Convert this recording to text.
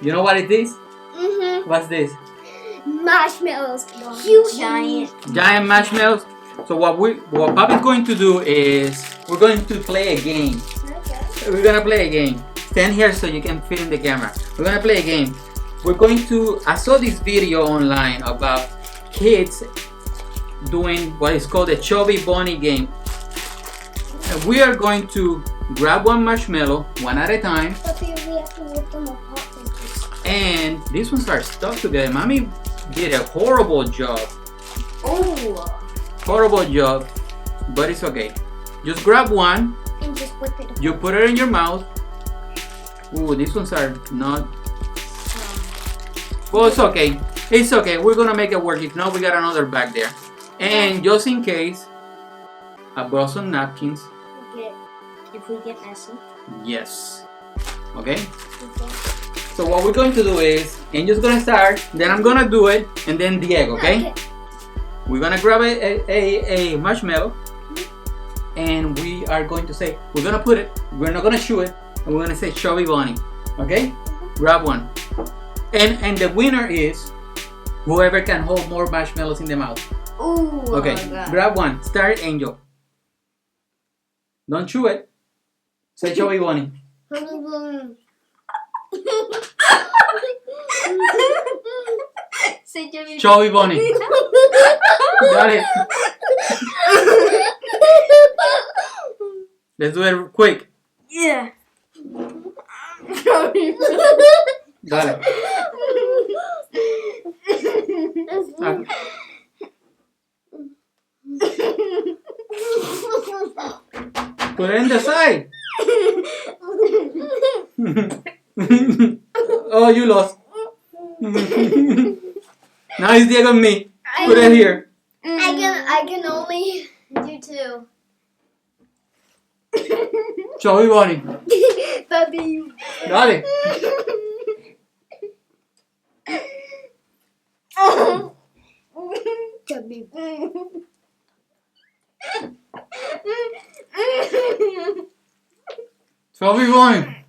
You know what it is? Mm-hmm. What's this? Marshmallows. Huge. Giant marshmallows. So what Papa's going to do is we're going to play a game. Okay. We're gonna play a game. Stand here so you can fit in the camera. We're gonna play a game. We're going to. I saw this video online about kids doing what is called a chubby bunny game. And we are going to grab one marshmallow, one at a time, But we have to rip them apart. and these ones are stuck together. Mommy did a horrible job. Oh. Horrible job, but it's okay. Just grab one. And just whip it apart. You put it in your mouth. Ooh, these ones are not. Well, it's okay. It's okay. We're gonna make it work. If not, we got another bag there. And just in case, I brought some napkins. Okay. If we get messy. Yes. Okay. Okay. So what we're going to do is, Angel's gonna start, then I'm gonna do it, and then Diego. Okay. We're gonna grab a marshmallow, and we are going to say we're gonna put it. We're not gonna chew it, and we're gonna say chubby bunny. Okay. Grab one. And the winner is whoever can hold more marshmallows in the mouth. Ooh. Okay, Oh my God. grab one. Start, Angel. Don't chew it. Say chubby bunny. Say Jimmy. Chubby bunny. Got it. Let's do it quick. Yeah. Got it. Put it in the side. Oh, you lost. Now it's Diego and me. Put it here. I can only do two. Chubby bunny. Baby. Dale. Chubby. Chubby bunny. Chubby bunny.